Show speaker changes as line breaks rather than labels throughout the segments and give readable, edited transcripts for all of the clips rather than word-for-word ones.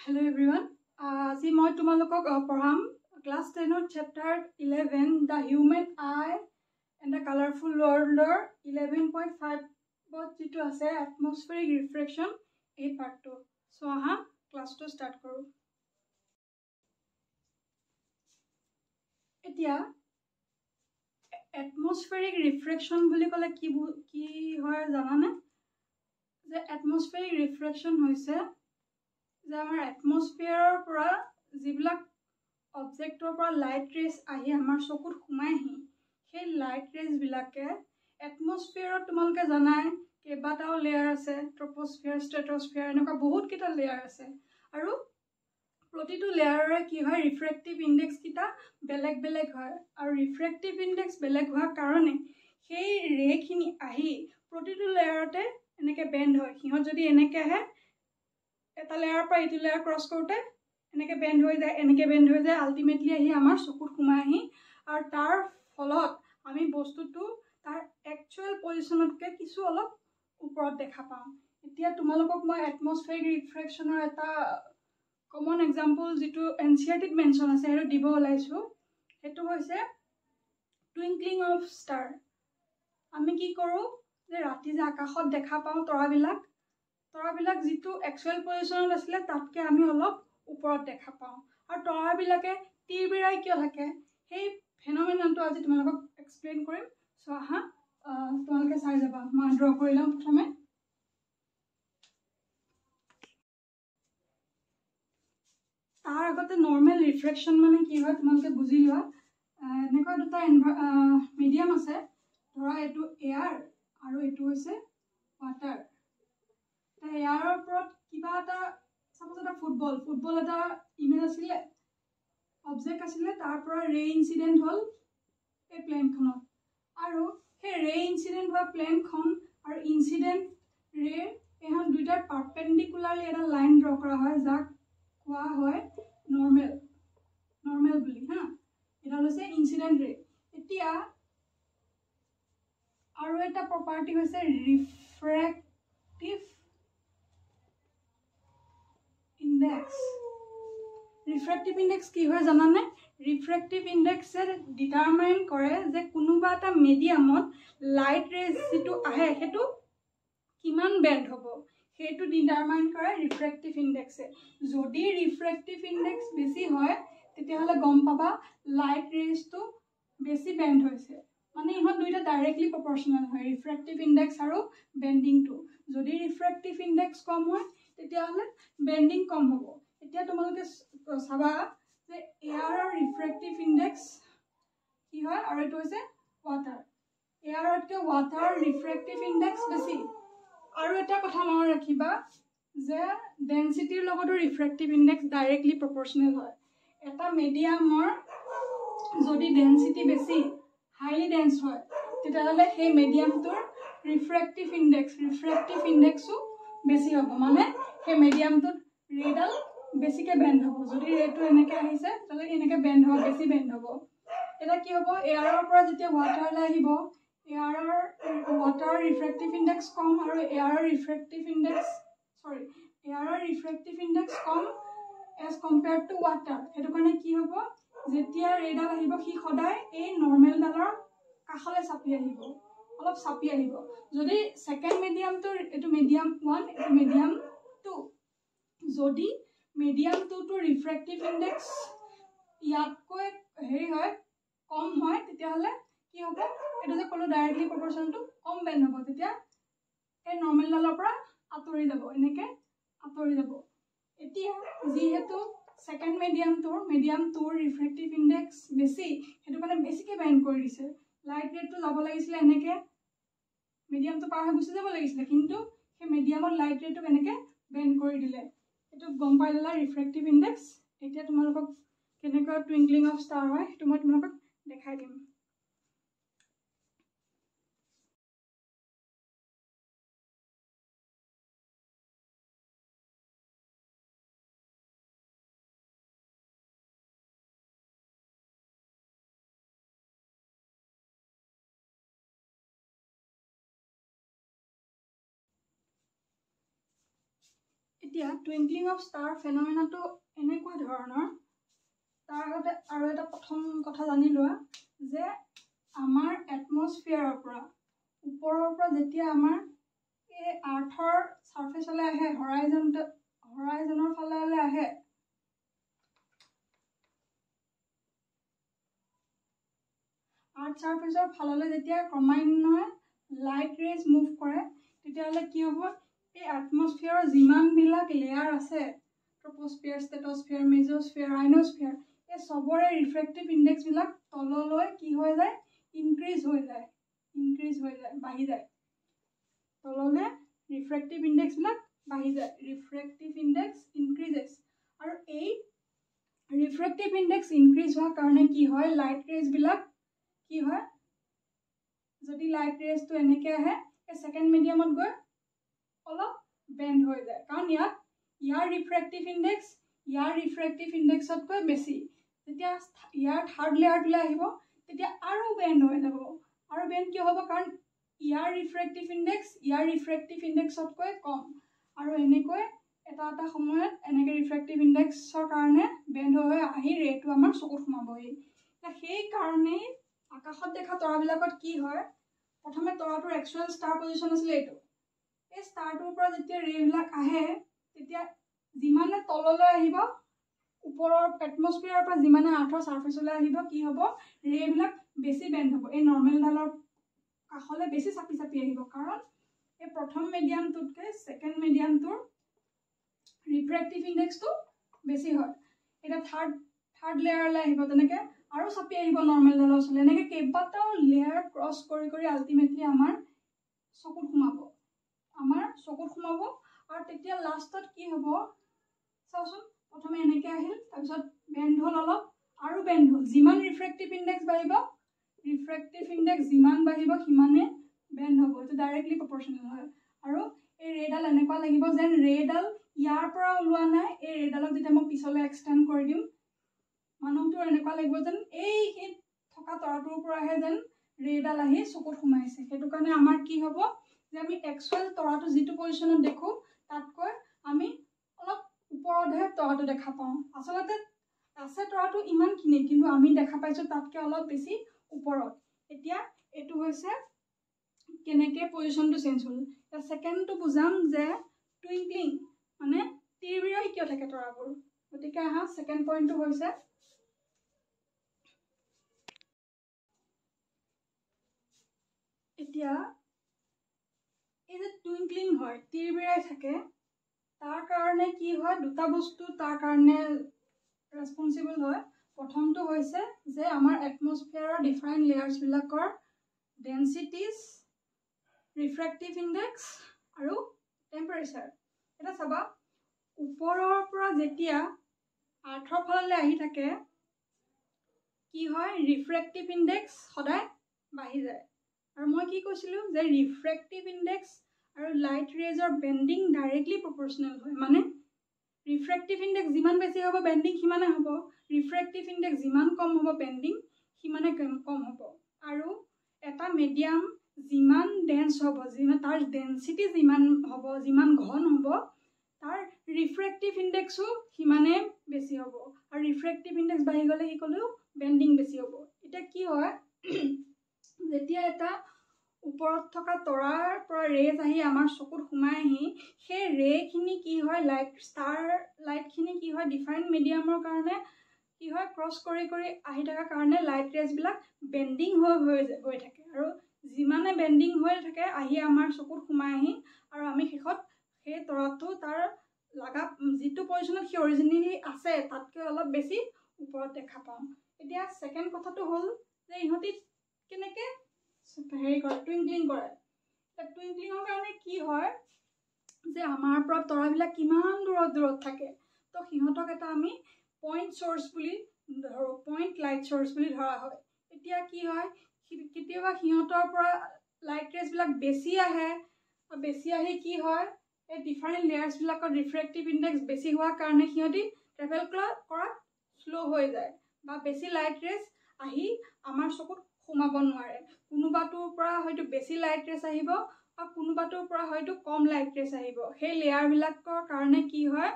Hello everyone. আজি মই তোমালোকক পঢ়াম class 10 chapter 11 The Human Eye and the Colorful World 11.5 যেটো আছে Atmospheric Refraction এই পাৰ্টটো সো আহা ক্লাছটো ষ্টাৰ্ট কৰো এতিয়া Atmospheric Refraction বুলি ক'লে কি হয় জানানে যে Atmospheric Refraction হৈছে যে আমাৰ এটমস্ফিয়াৰৰ পৰা যিবিলাক অবজেক্টৰ পৰা লাইট ৰেজ আহি আমাৰ চকুত সোমাইহি সেই লাইট ৰেজ বিলাকে এটমস্ফিয়াৰত তোমালোকে জানাই কেইবাটাও লেয়াৰ আছে ট্ৰপোস্ফিয়াৰ ষ্ট্ৰেটোস্ফিয়াৰ এনেকুৱা বহুত কেইটা লেয়াৰ আছে আৰু প্ৰতিটো লেয়াৰৰে কি হয় ৰিফ্ৰেক্টিভ ইনডেক্স কিটা বেলেগ বেলেগ হয় আৰু ৰিফ্ৰেক্টিভ ইনডেক্স বেলেগ হোৱাৰ কাৰণে সেই ৰেখিনি আহি প্ৰতিটো লেয়াৰতে এনেকৈ বেণ্ড হয় সিহঁত যদি এনেকৈ আহে এটা লেয়াৰ পৰা ইটো লেয়াৰ ক্ৰছ কৰোতে এনেকৈ বেণ্ড হৈ যায় আল্টিমেটলি আহি আমাৰ চকুত সোমাই আহি আৰু তাৰ ফলত আমি বস্তুটো তাৰ একচুৱেল পজিশনতকৈ কিছু অলপ ওপৰত দেখা পাওঁ এতিয়া তোমালোকক মই এটমস্ফেৰিক ৰিফ্ৰেকশ্যনৰ এটা কমন এক্সাম্পল যেটো এনচিআৰটিত মেনশ্যন আছে সেইটো দিব ওলাইছোঁ সেইটো হৈছে টুইংকলিং অফ ষ্টাৰ আমি কি কৰোঁ যে ৰাতি যে আকাশত দেখা পাওঁ তৰাবিলাক যেটো একচুৱেল পজিশনত আছিলে তাতকে আমি অলপ ওপৰত দেখা পাওঁ আৰু তৰাবিলাকে তিৰবিৰাই কিয় থাকে সেই ফেনোমেননটো আজি তোমালোকক এক্সপ্লেইন কৰিম সো আহা তোমালোকে চাই যাবা মই ড্ৰ কৰি লম প্ৰথমে তাৰ আগতে নৰ্মেল ৰিফ্ৰেকশ্যন মানে কি হয় তোমালোকে বুজি লোৱা এনেকুৱা দুটা মিডিয়াম আছে ধৰা এইটো এয়াৰ আৰু এইটো হৈছে ৱাটাৰ এয়াৰৰ ওপৰত কিবা এটা সাপোজ এটা ফুটবল এটা ইমেজ আছিলে অবজেক্ট আছিলে তাৰ পৰা ৰে ইনসিডেন্ট হল এই প্লেনখনত আৰু সেই ৰে ইনসিডেন্ট হোৱা প্লেনখন আৰু ইনসিডেন্ট ৰে এখন দুইটাৰ পাৰপেন্ডিকুলাৰলি এটা লাইন ড্ৰ কৰা হয় যাক কোৱা হয় নৰ্মেল বুলি হা এটা হৈছে ইনসিডেন্ট ৰে এতিয়া আৰু এটা প্ৰপাৰ্টি হৈছে ৰিফ্ৰেক্টিভ ৰিফ্ৰেক্টিভ ইনডেক্স কি হয় জানানে ৰিফ্ৰেক্টিভ ইনডেক্সে ডিটাৰমাইন কৰে যে কোনোবা এটা মিডিয়ামত লাইট ৰেজ যেটো আহে হেতু কিমান বেণ্ড হ'ব হেতু ডিটাৰমাইন কৰে ৰিফ্ৰেক্টিভ ইনডেক্সে যদি ৰিফ্ৰেক্টিভ ইনডেক্স বেছি হয় তেতিয়াহলে গম পাবা লাইট ৰেজটো বেছি বেণ্ড হৈছে মানে ইহত দুইটা ডাইৰেক্টলি প্ৰপৰ্চনেল হয় ৰিফ্ৰেক্টিভ ইনডেক্স আৰু বেণ্ডিংটো যদি ৰিফ্ৰেক্টিভ ইনডেক্স কম হয় তেতিয়াহলে বেণ্ডিং কম হ'ব এতিয়া তোমালোকে চাবা যে এয়াৰৰ ৰিফ্ৰেক্টিভ ইনডেক্স কি হয় আৰু এটো হৈছে ওয়াটাৰ এয়াৰতকৈ ওয়াটাৰ ৰিফ্ৰেক্টিভ ইনডেক্স বেছি আৰু এটা কথা মনত ৰাখিবা যে ডেনসিটিৰ লগতো ৰিফ্ৰেক্টিভ ইনডেক্স ডাইৰেক্টলি প্ৰপৰ্চনেল হয় এটা মিডিয়ামৰ যদি ডেনসিটি বেছি হাইলি ডেন্স হয় তেতিয়াহলে সেই মিডিয়ামটোৰ ৰিফ্ৰেক্টিভ ইনডেক্সও বেছি হ'ব মানে সেই মিডিয়ামটোত ৰেডাল বেছিকে বেণ্ড হ'ব যদি ৰেটো এনেকৈ আহিছে তাহলে এনেকৈ বেণ্ড হ'ব বেছি বেণ্ড হ'ব এটা কি হ'ব এয়াৰৰ পৰা যেতিয়া ওয়াটাৰলৈ আহিব ওয়াটাৰ ৰিফ্ৰেক্টিভ ইনডেক্স কম আৰু এয়াৰৰ ৰিফ্ৰেক্টিভ ইনডেক্স কম এজ কম্পেয়াৰ্ড টু ওয়াটাৰ হেতু কাৰণে কি হ'ব যেতিয়া ৰেডাল আহিব সি সদায় এই নৰ্মেল ডালৰ কাখলে চাপি আহিব যদি সেকেন্ড মিডিয়ামটো এটো মিডিয়াম 1 এটো মিডিয়াম 2 যদি মিডিয়াম 2 টো ৰিফ্ৰেক্টিভ ইনডেক্স ইয়াতকৈ হেৰি হয় কম হয় তেতিয়াহলে কি হ'ব এটো যে কলো ডাইৰেক্টলি প্ৰপৰ্চনটো কম বেণ্ড হ'ব তেতিয়া এই নৰ্মেল ডালৰ পৰা আতৰি যাব এতিয়া যিহেতু সেকেন্ড মিডিয়াম 2 ৰিফ্ৰেক্টিভ ইনডেক্স বেছি হেতু কাৰণে বেছিকে বেণ্ড কৰি দিছে লাইট ৰেটটো যাব লাগিছিল এনেকৈ মিডিয়ামটো পাৰ হৈ গুচি যাব লাগিছিল কিন্তু সেই মিডিয়ামত লাইট ৰেটটো এনেকৈ বেণ্ড কৰি দিলে এটো গম পাই ললা ৰিফ্ৰেক্টিভ ইনডেক্স এতিয়া তোমালোকক কেনেকৈ টুইংকলিং অফ ষ্টাৰ হয় হেতু মই তোমালোকক দেখাই দিম এতিয়া টুইংকলিং অফ ষ্টাৰ ফেনমেনাটো এনেকুৱা ধৰণৰ। তাৰ আগতে আৰু এটা প্ৰথম কথা জানি লোৱা যে আমাৰ এটমস্ফিয়াৰৰ পৰা ওপৰৰ পৰা যেতিয়া আমাৰ এই আৰ্থৰ ছাৰ্ফেচলৈ আহে, হৰাইজনৰ ফালে আহে, আৰ্থ ছাৰ্ফেচৰ ফাললৈ যেতিয়া ক্ৰমান্বয়ে লাইট ৰেজ মুভ কৰে, তেতিয়াহ'লে কি হ'ব, এই এটমস্ফিয়াৰৰ যিমানবিলাক লেয়াৰ আছে, ট্ৰপস্ফিয়াৰ, ষ্টেটস্ফিয়াৰ, মেজস্ফিয়াৰ, আইনস্ফিয়াৰ, এই চবৰে ৰিফ্ৰেক্টিভ ইণ্ডেক্সবিলাক তললৈ কি হৈ যায়, ইনক্ৰিজ হৈ যায়, বাঢ়ি যায়। তললৈ ৰিফ্ৰেক্টিভ ইণ্ডেক্সবিলাক বাঢ়ি যায়, ৰিফ্ৰেক্টিভ ইণ্ডেক্স ইনক্ৰিজেছ। আৰু এই ৰিফ্ৰেক্টিভ ইণ্ডেক্স ইনক্ৰিজ হোৱাৰ কাৰণে কি হয়, লাইট ৰেজবিলাক কি হয়, যদি লাইট ৰেজটো এনেকৈ আহে, এই ছেকেণ্ড মিডিয়ামত গৈ অলপ বেণ্ড হৈ যায়, কাৰণ ইয়াৰ ৰিফ্ৰেক্টিভ ইণ্ডেক্সতকৈ বেছি। যেতিয়া ইয়াৰ থাৰ্ড লেয়াৰটোলৈ আহিব, তেতিয়া আৰু বেণ্ড হৈ যাব। আৰু বেণ্ড কিয় হ'ব, কাৰণ ইয়াৰ ৰিফ্ৰেক্টিভ ইণ্ডেক্সতকৈ কম। আৰু এনেকৈ এটা সময়ত এনেকৈ ৰিফ্ৰেক্টিভ ইণ্ডেক্সৰ কাৰণে বেণ্ড হৈ আহি ৰেটো আমাৰ চকুত সোমাবহি। সেইকাৰণেই আকাশত দেখা তৰাবিলাকত কি হয়, প্ৰথমে তৰাটোৰ একচুৱেল ষ্টাৰ পজিশ্যন আছিলে এইটো। এই ষ্টাৰটোৰ পৰা যেতিয়া ৰেবিলাক আহে, তেতিয়া যিমানে তললৈ আহিব, ওপৰৰ এটমস্ফিয়াৰৰ পৰা যিমানে আৰ্থৰ ছাৰ্ফেচলৈ আহিব, কি হ'ব, ৰেবিলাক বেছি বেণ্ড হ'ব, এই নৰ্মেলডালৰ কাষলৈ বেছি চাপি আহিব। কাৰণ এই প্ৰথম মিডিয়ামটোতকৈ ছেকেণ্ড মিডিয়ামটোৰ ৰিফ্ৰেক্টিভ ইণ্ডেক্সটো বেছি হয়। এতিয়া থাৰ্ড লেয়াৰলৈ আহিব, তেনেকৈ আৰু চাপি আহিব নৰ্মেলডালৰ ওচৰলৈ। এনেকৈ কেইবাটাও লেয়াৰ ক্ৰছ কৰি আল্টিমেটলি আমাৰ চকুত সোমাব। আৰু তেতিয়া লাষ্টত কি হ'ব চাওচোন, প্ৰথমে এনেকৈ আহিল, তাৰপিছত বেণ্ড হ'ল অলপ, আৰু বেণ্ড হ'ল। যিমান ৰিফ্ৰেক্টিভ ইণ্ডেক্স বাঢ়িব, সিমানে বেণ্ড হ'ব। এইটো ডাইৰেক্টলি প্ৰপৰ্চনেল হয়। আৰু এই ৰেডাল এনেকুৱা লাগিব যেন ৰেডাল ইয়াৰ পৰা ওলোৱা নাই, এই ৰেডালক যেতিয়া মই পিছলৈ এক্সটেণ্ড কৰি দিম, মানুহটোৰ এনেকুৱা লাগিব যেন এই থকা তৰাটোৰ পৰাহে যেন ৰেডাল আহি চকুত সোমাইছে। সেইটো কাৰণে আমাৰ কি হ'ব, যে আমি একচুৱেল তৰাটো যিটো পজিশ্যনত দেখোঁ, তাতকৈ আমি অলপ ওপৰতহে তৰাটো দেখা পাওঁ। আচলতে আছে তৰাটো ইমানখিনি, কিন্তু আমি দেখা পাইছোঁ তাতকৈ অলপ বেছি ওপৰত। এতিয়া এইটো হৈছে কেনেকৈ পজিশ্যনটো চেঞ্জ হ'ল। এতিয়া ছেকেণ্ডটো বুজাম যে টুইংকলিং মানে তিৰবিৰাই কিয় থাকে তৰাবোৰ। গতিকে আহা, ছেকেণ্ড পইণ্টটো হৈছে এতিয়া এই যে টুইংকলিং হয়, তিৰবিৰাই থাকে, তাৰ কাৰণে কি হয়, দুটা বস্তু তাৰ কাৰণে ৰেছপনচিবল হয়। প্ৰথমটো হৈছে যে আমাৰ এটমস্ফিয়াৰৰ ডিফাৰেণ্ট লেয়াৰ্ছবিলাকৰ ডেনচিটিজ, ৰিফ্ৰেক্টিভ ইণ্ডেক্স আৰু টেম্পাৰেচাৰ। এটা চাবা, ওপৰৰ পৰা যেতিয়া আৰ্থৰ ফাললৈ আহি থাকে, কি হয়, ৰিফ্ৰেক্টিভ ইণ্ডেক্স সদায় বাঢ়ি যায়। আৰু মই কি কৈছিলোঁ যে ৰিফ্ৰেক্টিভ ইণ্ডেক্স আৰু লাইট ৰেজৰ বেণ্ডিং ডাইৰেক্টলি প্ৰপৰ্চনেল হয়। মানে ৰিফ্ৰেক্টিভ ইণ্ডেক্স যিমান বেছি হ'ব, বেণ্ডিং সিমানে হ'ব। ৰিফ্ৰেক্টিভ ইণ্ডেক্স যিমান কম হ'ব, বেণ্ডিং সিমানে কম হ'ব। আৰু এটা মিডিয়াম যিমান ডেন্স হ'ব, তাৰ ডেন্সিটি যিমান হ'ব, যিমান ঘন হ'ব, তাৰ ৰিফ্ৰেক্টিভ ইণ্ডেক্সো সিমানে বেছি হ'ব। আৰু ৰিফ্ৰেক্টিভ ইণ্ডেক্স বাঢ়ি গ'লে কি ক'লেও বেণ্ডিং বেছি হ'ব। এতিয়া কি হয়, যেতিয়া এটা ওপৰত থকা তৰাৰ পৰা ৰেজ আহি আমাৰ চকুত সোমাই আহি, সেই ৰেখিনি কি হয়, ষ্টাৰ লাইটখিনি কি হয়, ডিফাৰেণ্ট মিডিয়ামৰ কাৰণে কি হয়, ক্ৰছ কৰি আহি থকাৰ কাৰণে লাইট ৰেজবিলাক বেণ্ডিং হৈ গৈ থাকে। আৰু যিমানে বেণ্ডিং হৈ থাকে, আহি আমাৰ চকুত সোমাই আহি, আৰু আমি শেষত সেই তৰাটো তাৰ লগা যিটো পজিশ্যনত সি অৰিজিনেলি আছে, তাতকৈ অলপ বেছি ওপৰত দেখা পাওঁ। এতিয়া ছেকেণ্ড কথাটো হ'ল যে ইহঁতি কেনেকৈ কৰে, টুইংকলিং কৰে। টুইংকলিঙৰ কাৰণে কি হয়, যে আমাৰ পৰা তৰাবিলাক কিমান দূৰত থাকে, তো সিহঁতক এটা আমি পইণ্ট চ'ৰ্চ বুলি ধৰোঁ, পইণ্ট লাইট চ'ৰ্চ বুলি ধৰা হয়। এতিয়া কি হয়, কেতিয়াবা সিহঁতৰ পৰা লাইট ৰেজবিলাক বেছি আহি কি হয়, এই ডিফাৰেণ্ট লেয়াৰ্ছবিলাকত ৰিফ্ৰেক্টিভ ইণ্ডেক্স বেছি হোৱাৰ কাৰণে সিহঁতি ট্ৰেভেল কৰাত শ্ল' হৈ যায়, বা বেছি লাইট ৰেজ আহি আমাৰ চকুত সোমাব নোৱাৰে। কোনোবাটোৰ পৰা হয়তো বেছি লাইট ৰেজ আহিব আৰু কোনোবাটোৰ পৰা হয়তো কম লাইট ৰেছ আহিব। সেই লেয়াৰবিলাকৰ কাৰণে কি হয়,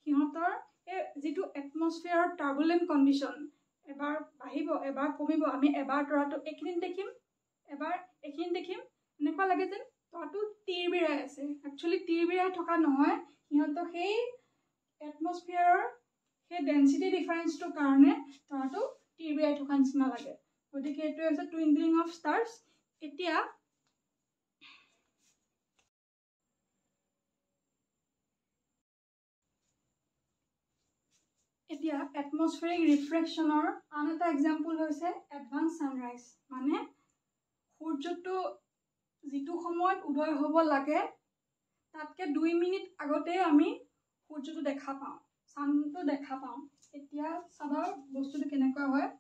সিহঁতৰ এই যিটো এটমস্ফিয়াৰৰ টাৰ্বুলেণ্ট কণ্ডিশ্যন, এবাৰ বাঢ়িব এবাৰ কমিব, আমি এবাৰ তৰাটো এইখিনিত দেখিম, এবাৰ এইখিনিত দেখিম, এনেকুৱা লাগে যেন তৰাটো তিৰবিৰাই আছে। একচুৱেলি তিৰবিৰাই থকা নহয়, সিহঁতক সেই এটমস্ফিয়াৰৰ সেই ডেঞ্চিটি ডিফাৰেঞ্চটোৰ কাৰণে তৰাটো তিৰবিৰাই থকা নিচিনা লাগে। গতিকে এইটোৱে হৈছে টুইংকলিং অফ ষ্টাৰ্ছ। এতিয়া এটমস্ফেৰিক ৰিফ্ৰেকশ্যনৰ আন এটা এক্সাম্পল হৈছে এডভান্স ছানৰাইজ। মানে সূৰ্যটো যিটো সময়ত উদয় হ'ব লাগে তাতকৈ 2 মিনিট আগতেই আমি সূৰ্যটো দেখা পাওঁ, চানটো দেখা পাওঁ। এতিয়া চাবা বস্তুটো কেনেকুৱা হয়।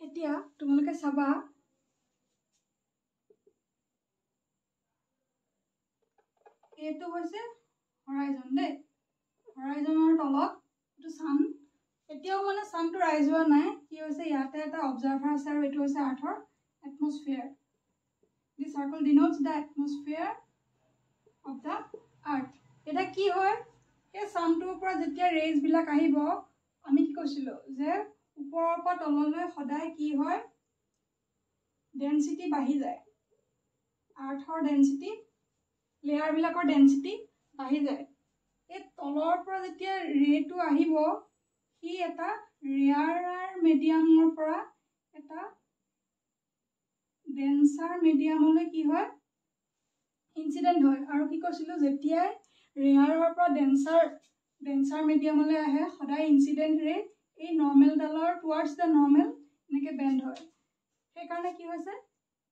এতিয়া তোমালোকে চাবা এইটো হৈছে হৰাইজন দেই, হৰাইজনৰ তলত এইটো চান। এতিয়াও মানে চানটো ৰাইজ হোৱা নাই, কি হৈছে ইয়াতে এটা অবজাৰ্ভাৰ আছে আৰু এইটো হৈছে আৰ্থৰ এটমস্ফিয়াৰ। দিছ চাৰ্কল ডিনোটছ দ্য এটমস্ফিয়াৰ অফ দ্য আৰ্থ। এতিয়া কি হয়, সেই চানটোৰ পৰা যেতিয়া ৰেজবিলাক আহিব, আমি কি কৈছিলোঁ যে ওপৰৰ পৰা তললৈ সদায় কি হয়, ডেঞ্চিটি বাঢ়ি যায়। আৰ্থৰ ডেঞ্চিটি, লেয়াৰবিলাকৰ ডেঞ্চিটি বাঢ়ি যায়। এই তলৰ পৰা যেতিয়া ৰেটো আহিব, সি এটা ৰেয়াৰাৰ মিডিয়ামৰ পৰা এটা ডেন্সাৰ মিডিয়ামলৈ কি হয়, ইনচিডেণ্ট হয়। আৰু কি কৈছিলোঁ, যেতিয়াই ৰেয়াৰৰ পৰা ডেন্সাৰ মিডিয়ামলৈ আহে, সদায় ইনচিডেণ্ট ৰে এই নৰ্মেলডালৰ টুৱাৰ্ডছ দ্য নৰ্মেল এনেকৈ বেণ্ড হয়। সেইকাৰণে কি হৈছে,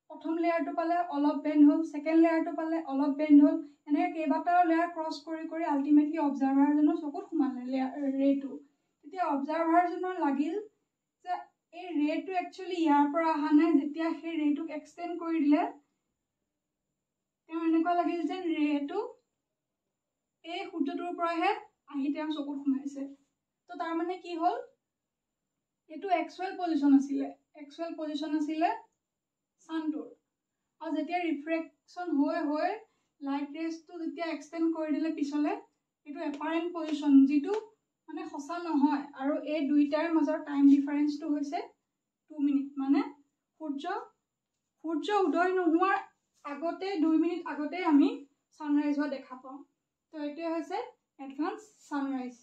প্ৰথম লেয়াৰটো পালে অলপ বেণ্ড হ'ল, ছেকেণ্ড লেয়াৰটো পালে অলপ বেণ্ড হ'ল, এনেকৈ কেইবাটাও লেয়াৰ ক্ৰছ কৰি কৰি আল্টিমেটলি অবজাৰ্ভাৰজনৰ চকুত সোমালে ৰেটো। তেতিয়া অবজাৰ্ভাৰজনৰ লাগিল যে এই ৰেটো একচুৱেলি ইয়াৰ পৰা অহা নাই। যেতিয়া সেই ৰেটোক এক্সটেণ্ড কৰি দিলে, তেওঁ এনেকুৱা লাগিল যেন ৰেটো এই সূৰ্যটোৰ পৰাহে আহি তেওঁৰ চকুত সোমাইছে। তো তাৰমানে কি হ'ল, এইটো এক্সুৱেল পজিশ্যন আছিলে, চানটোৰ। আৰু যেতিয়া ৰিফ্ৰেকশ্যন হৈ হৈ লাইট ৰেজটো যেতিয়া এক্সটেণ্ড কৰি দিলে পিছলে, এইটো এপাৰেণ্ট পজিশ্যন, যিটো মানে সঁচা নহয়। আৰু এই দুইটাৰ মাজৰ টাইম ডিফাৰেঞ্চটো হৈছে 2 মিনিট। মানে সূৰ্য উদয় নোহোৱাৰ আগতে 2 মিনিট আগতে আমি ছানৰাইজ হোৱা দেখা পাওঁ। তো এইটোৱে হৈছে advance sunrise.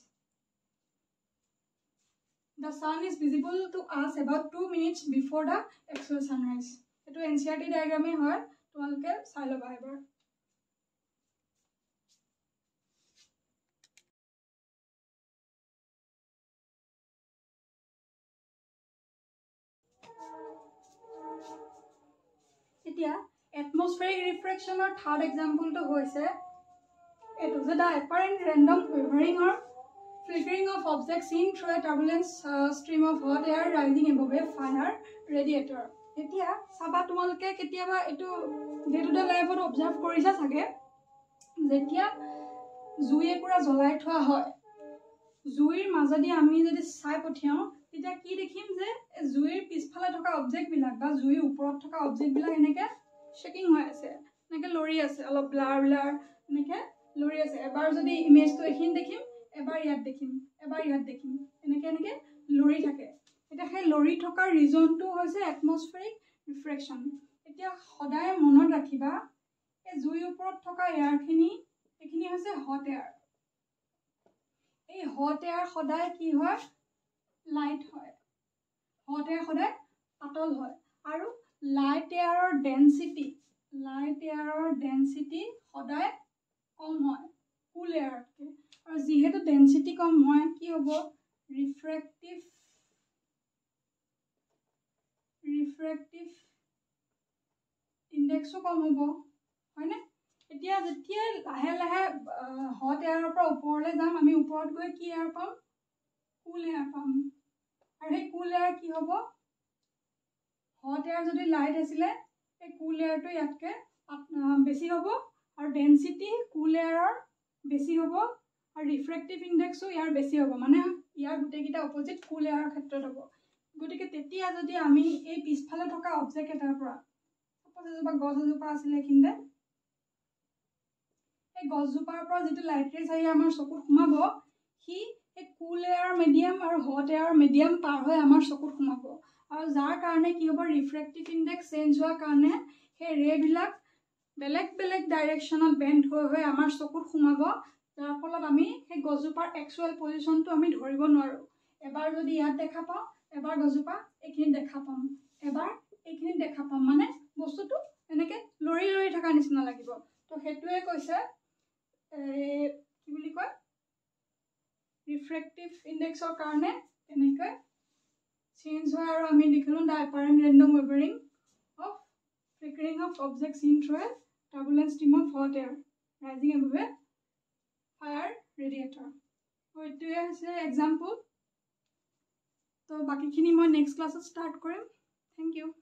The sun is visible to us about 2 minutes before the actual sunrise. এইটো NCERT ডায়াগ্ৰামেই হয়, তোমালোকে চাই ল'বা এবাৰ। এতিয়া এটমস্ফেৰিক ৰিফ্ৰেকশ্যনৰ থাৰ্ড এক্সাম্পলটো হৈছে এইটো, যে the apparent random wavering or flickering of objects seen through a turbulent stream of hot air rising above a fire radiator. এতিয়া চাবা তোমালোকে কেতিয়াবা এইটো ডে টু ডে লাইফত অবজাৰ্ভ কৰিছা চাগে, যেতিয়া জুই একুৰা জ্বলাই থোৱা হয়, জুইৰ মাজেদি আমি যদি চাই পঠিয়াওঁ, তেতিয়া কি দেখিম যে জুইৰ পিছফালে থকা অবজেক্টবিলাক বা জুইৰ ওপৰত থকা অবজেক্টবিলাক এনেকৈ শ্বেকিং হৈ আছে, এনেকৈ লৰি আছে, অলপ ব্লাৰ এনেকৈ লৰি আছে। এবাৰ যদি ইমেজটো এইখিনি দেখিম, এবাৰ ইয়াত দেখিম, এবাৰ ইয়াত দেখিম, এনেকৈ লৰি থাকে। এতিয়া সেই লৰি থকাৰ ৰিজনটো হৈছে এটমস্ফেৰিক ৰিফ্ৰেকশ্যন। এতিয়া সদায় মনত ৰাখিবা, এই জুইৰ ওপৰত থকা এয়াৰখিনি, এইখিনি হৈছে হট এয়াৰ। এই হট এয়াৰ সদায় কি হয়, লাইট হয়। হট এয়াৰ সদায় পাতল হয়। আৰু লাইট এয়াৰৰ ডেন্সিটি সদায় কম হয় কুল এয়াৰতকৈ আৰু যিহেতু ডেন্সিটি কম হয় কি হ'ব ৰিফ্ৰেক্টিভ ইণ্ডেক্সো কম হ'ব হয়নে এতিয়া যেতিয়া লাহে লাহে হট এয়াৰৰ পৰা ওপৰলৈ যাম আমি ওপৰত গৈ কি এয়াৰ পাম কুল এয়াৰ পাম আৰু সেই কুল এয়াৰ কি হ'ব হট এয়াৰ যদি লাইট আছিলে এই কুল এয়াৰটো ইয়াতকৈ বেছি হ'ব আৰু ডেন্সিটি কুল এয়াৰৰ বেছি হ'ব আৰু ৰিফ্ৰেক্টিভ ইণ্ডেক্সো ইয়াৰ বেছি হ'ব মানে ইয়াৰ গোটেইকেইটা অপজিট কুল এয়াৰৰ ক্ষেত্ৰত হ'ব গতিকে তেতিয়া যদি আমি এই পিছফালে থকা অবজেক্ট এটাৰ পৰা সাপোজ এজোপা গছ এজোপা আছিলে এইখিনিতে এই গছজোপাৰ পৰা যিটো লাইট ৰেজ আহি আমাৰ চকুত সোমাব সি এই কুল এয়াৰ মিডিয়াম আৰু হট এয়াৰ মিডিয়াম পাৰ হৈ আমাৰ চকুত সোমাব আৰু যাৰ কাৰণে কি হ'ব ৰিফ্ৰেক্টিভ ইণ্ডেক্স চেঞ্জ হোৱাৰ কাৰণে সেই ৰেবিলাক বেলেগ বেলেগ ডাইৰেকশ্যনত বেণ্ড হৈ আমাৰ চকুত সোমাব যাৰ ফলত আমি সেই গছজোপাৰ একচুৱেল পজিশ্যনটো আমি ধৰিব নোৱাৰোঁ এবাৰ যদি ইয়াত দেখা পাওঁ এবাৰ গছজোপা এইখিনিত দেখা পাম এবাৰ এইখিনিত দেখা পাম মানে বস্তুটো এনেকৈ লৰি লৰি থকা নিচিনা লাগিব তো সেইটোৱে কৈছে কি বুলি কয় ৰিফ্ৰেক্টিভ ইণ্ডেক্সৰ কাৰণে তেনেকৈ চেঞ্জ হয় আৰু আমি দেখিলোঁ the apparent random wavering of flickering of object seen through a turbulent stream of hot air rising above a fire radiator তো এইটোৱে হৈছে এক্সাম্পল তো বাকীখিনি মই নেক্সট ক্লাছত ষ্টাৰ্ট কৰিম থেংক ইউ